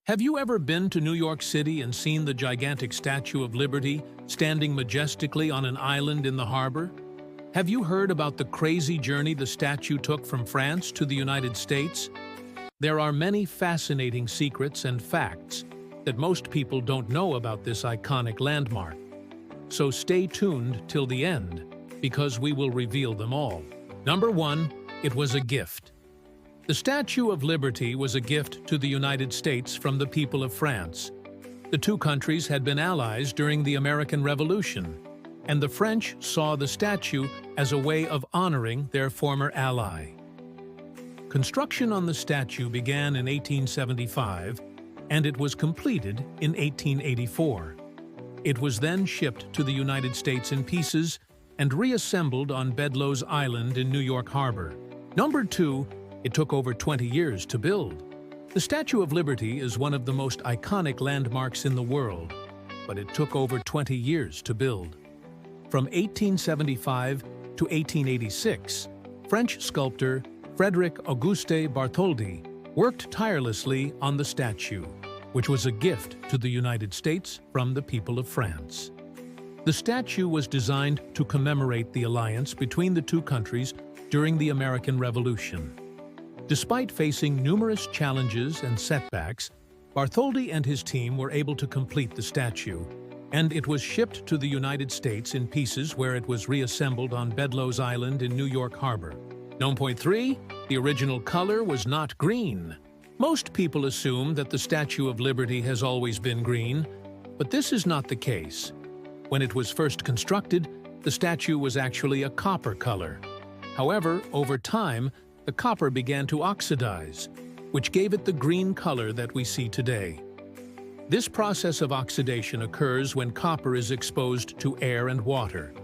Have you ever been to New York City and seen the gigantic Statue of Liberty standing majestically on an island in the harbor? Have you heard about the crazy journey the statue took from France to the United States? There are many fascinating secrets and facts that most people don't know about this iconic landmark. So stay tuned till the end, because we will reveal them all. Number 1. It was a gift. The Statue of Liberty was a gift to the United States from the people of France. The two countries had been allies during the American Revolution, and the French saw the statue as a way of honoring their former ally. Construction on the statue began in 1875, and it was completed in 1884. It was then shipped to the United States in pieces and reassembled on Bedloe's Island in New York Harbor. Number 2. It took over 20 years to build. The Statue of Liberty is one of the most iconic landmarks in the world, but it took over 20 years to build. From 1875 to 1886, French sculptor Frédéric Auguste Bartholdi worked tirelessly on the statue, which was a gift to the United States from the people of France. The statue was designed to commemorate the alliance between the two countries during the American Revolution. Despite facing numerous challenges and setbacks, Bartholdi and his team were able to complete the statue, and it was shipped to the United States in pieces where it was reassembled on Bedloe's Island in New York Harbor. 9.3. The original color was not green. Most people assume that the Statue of Liberty has always been green, but this is not the case. When it was first constructed, the statue was actually a copper color. However, over time, the copper began to oxidize, which gave it the green color that we see today. This process of oxidation occurs when copper is exposed to air and water,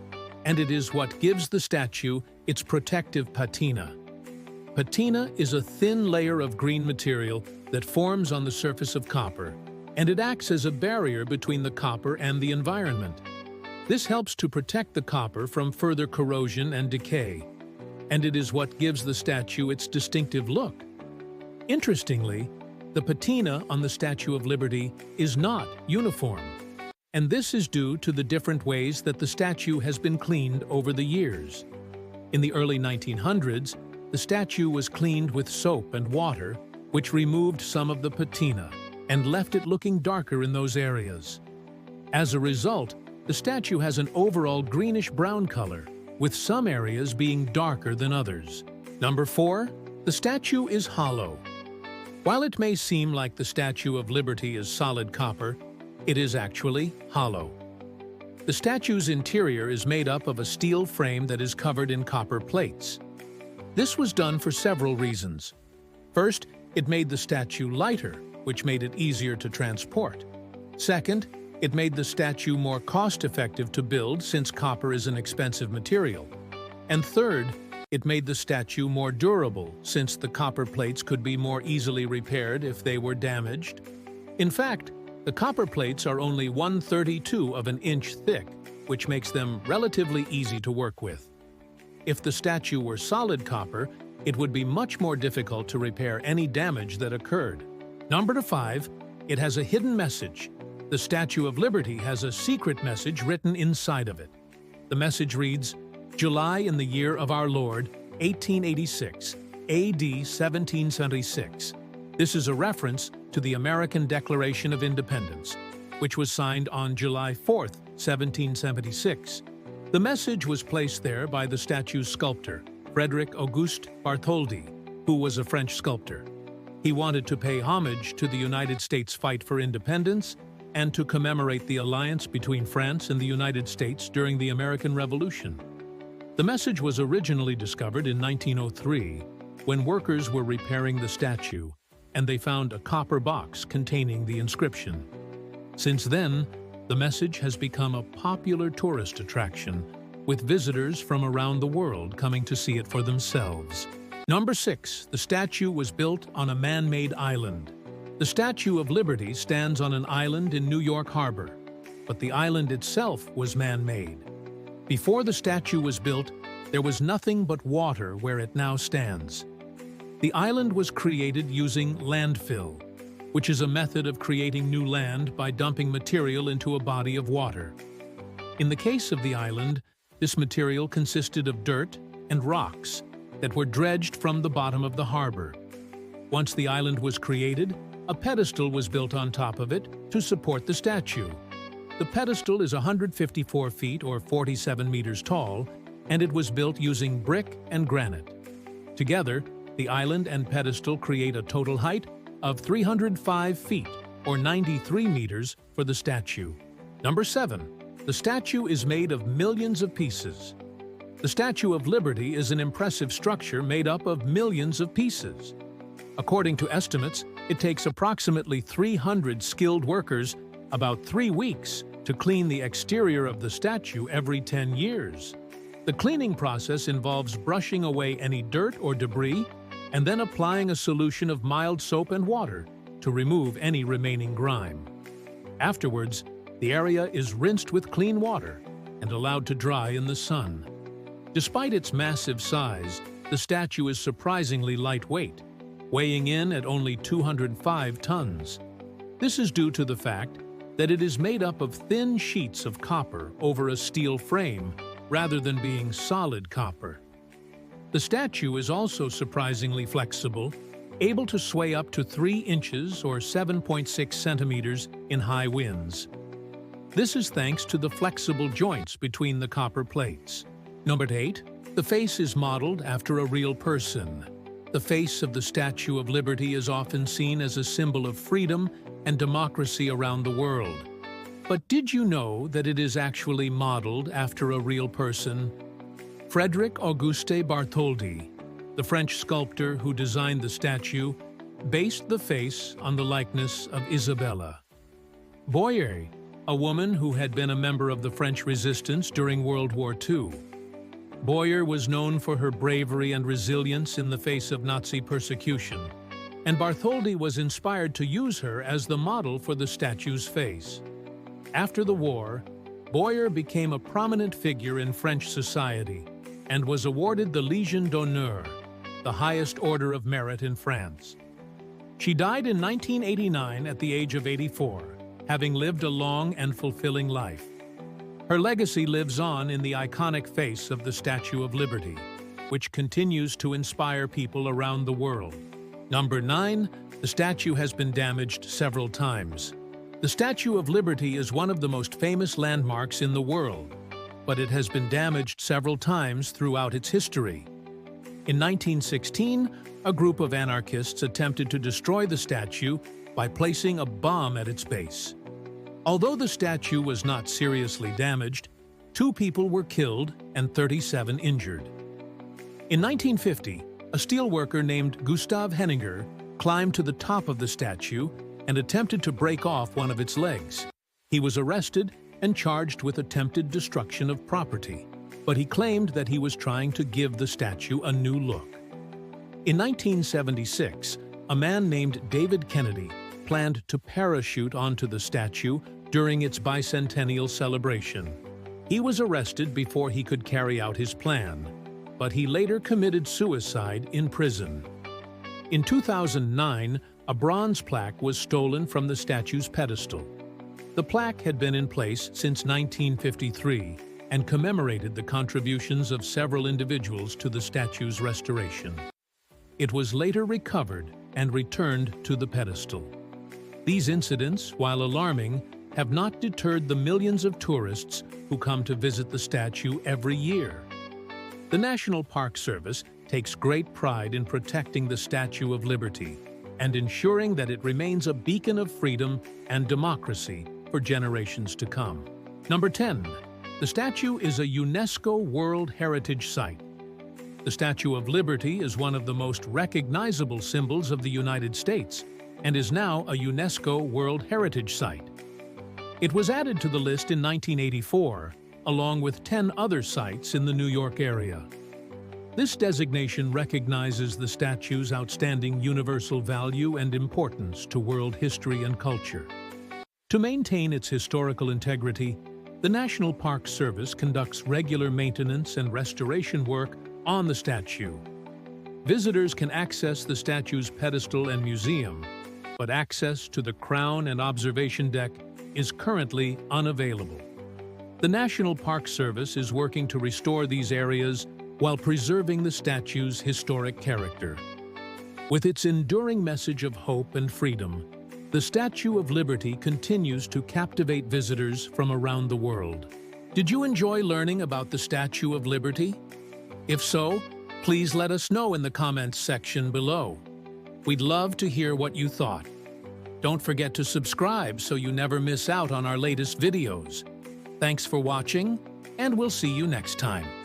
and it is what gives the statue its protective patina. Patina is a thin layer of green material that forms on the surface of copper, and it acts as a barrier between the copper and the environment. This helps to protect the copper from further corrosion and decay, and it is what gives the statue its distinctive look. Interestingly, the patina on the Statue of Liberty is not uniform, and this is due to the different ways that the statue has been cleaned over the years. In the early 1900s, the statue was cleaned with soap and water, which removed some of the patina and left it looking darker in those areas. As a result, the statue has an overall greenish-brown color, with some areas being darker than others. Number 4. The statue is hollow. While it may seem like the Statue of Liberty is solid copper, it is actually hollow. The statue's interior is made up of a steel frame that is covered in copper plates. This was done for several reasons. First, it made the statue lighter, which made it easier to transport. Second, it made the statue more cost-effective to build since copper is an expensive material. And third, it made the statue more durable since the copper plates could be more easily repaired if they were damaged. In fact, the copper plates are only 1/32 of an inch thick, which makes them relatively easy to work with. If the statue were solid copper, it would be much more difficult to repair any damage that occurred. Number 5. It has a hidden message. The Statue of Liberty has a secret message written inside of it. The message reads, "July in the year of our Lord, 1886, AD 1776. This is a reference to the American Declaration of Independence, which was signed on July 4, 1776. The message was placed there by the statue's sculptor, Frédéric Auguste Bartholdi, who was a French sculptor. He wanted to pay homage to the United States' fight for independence and to commemorate the alliance between France and the United States during the American Revolution. The message was originally discovered in 1903 when workers were repairing the statue, and they found a copper box containing the inscription. Since then, the message has become a popular tourist attraction, with visitors from around the world coming to see it for themselves. Number 6. The statue was built on a man-made island. The Statue of Liberty stands on an island in New York Harbor, but the island itself was man-made. Before the statue was built, there was nothing but water where it now stands. The island was created using landfill. which is a method of creating new land by dumping material into a body of water. In the case of the island, this material consisted of dirt and rocks that were dredged from the bottom of the harbor. Once the island was created, a pedestal was built on top of it to support the statue. The pedestal is 154 feet or 47 meters tall, and it was built using brick and granite. Together, the island and pedestal create a total height of 305 feet or 93 meters for the statue. Number 7. The statue is made of millions of pieces. The Statue of Liberty is an impressive structure made up of millions of pieces. According to estimates, it takes approximately 300 skilled workers about 3 weeks to clean the exterior of the statue every 10 years. The cleaning process involves brushing away any dirt or debris and then applying a solution of mild soap and water to remove any remaining grime. Afterwards, the area is rinsed with clean water and allowed to dry in the sun. Despite its massive size, the statue is surprisingly lightweight, weighing in at only 205 tons. This is due to the fact that it is made up of thin sheets of copper over a steel frame rather than being solid copper. The statue is also surprisingly flexible, able to sway up to 3 inches or 7.6 centimeters in high winds. This is thanks to the flexible joints between the copper plates. Number 8. The face is modeled after a real person. The face of the Statue of Liberty is often seen as a symbol of freedom and democracy around the world. But did you know that it is actually modeled after a real person? Frédéric Auguste Bartholdi, the French sculptor who designed the statue, based the face on the likeness of Isabella. Boyer, a woman who had been a member of the French resistance during World War II. Boyer was known for her bravery and resilience in the face of Nazi persecution, and Bartholdi was inspired to use her as the model for the statue's face. After the war, Boyer became a prominent figure in French society and was awarded the Légion d'honneur, the highest order of merit in France. She died in 1989 at the age of 84, having lived a long and fulfilling life. Her legacy lives on in the iconic face of the Statue of Liberty, which continues to inspire people around the world. Number 9. The statue has been damaged several times. The Statue of Liberty is one of the most famous landmarks in the world, but it has been damaged several times throughout its history. In 1916, a group of anarchists attempted to destroy the statue by placing a bomb at its base. Although the statue was not seriously damaged, 2 people were killed and 37 injured. In 1950, a steelworker named Gustav Henninger climbed to the top of the statue and attempted to break off one of its legs. He was arrested and charged with attempted destruction of property, but he claimed that he was trying to give the statue a new look. In 1976, a man named David Kennedy planned to parachute onto the statue during its bicentennial celebration. He was arrested before he could carry out his plan, but he later committed suicide in prison. In 2009, a bronze plaque was stolen from the statue's pedestal. The plaque had been in place since 1953 and commemorated the contributions of several individuals to the statue's restoration. It was later recovered and returned to the pedestal. These incidents, while alarming, have not deterred the millions of tourists who come to visit the statue every year. The National Park Service takes great pride in protecting the Statue of Liberty and ensuring that it remains a beacon of freedom and democracy for generations to come. Number 10. The statue is a UNESCO World Heritage Site. The Statue of Liberty is one of the most recognizable symbols of the United States and is now a UNESCO World Heritage Site. It was added to the list in 1984, along with 10 other sites in the New York area. This designation recognizes the statue's outstanding universal value and importance to world history and culture. To maintain its historical integrity, the National Park Service conducts regular maintenance and restoration work on the statue. Visitors can access the statue's pedestal and museum, but access to the crown and observation deck is currently unavailable. The National Park Service is working to restore these areas while preserving the statue's historic character. With its enduring message of hope and freedom, the Statue of Liberty continues to captivate visitors from around the world. Did you enjoy learning about the Statue of Liberty? If so, please let us know in the comments section below. We'd love to hear what you thought. Don't forget to subscribe so you never miss out on our latest videos. Thanks for watching, and we'll see you next time.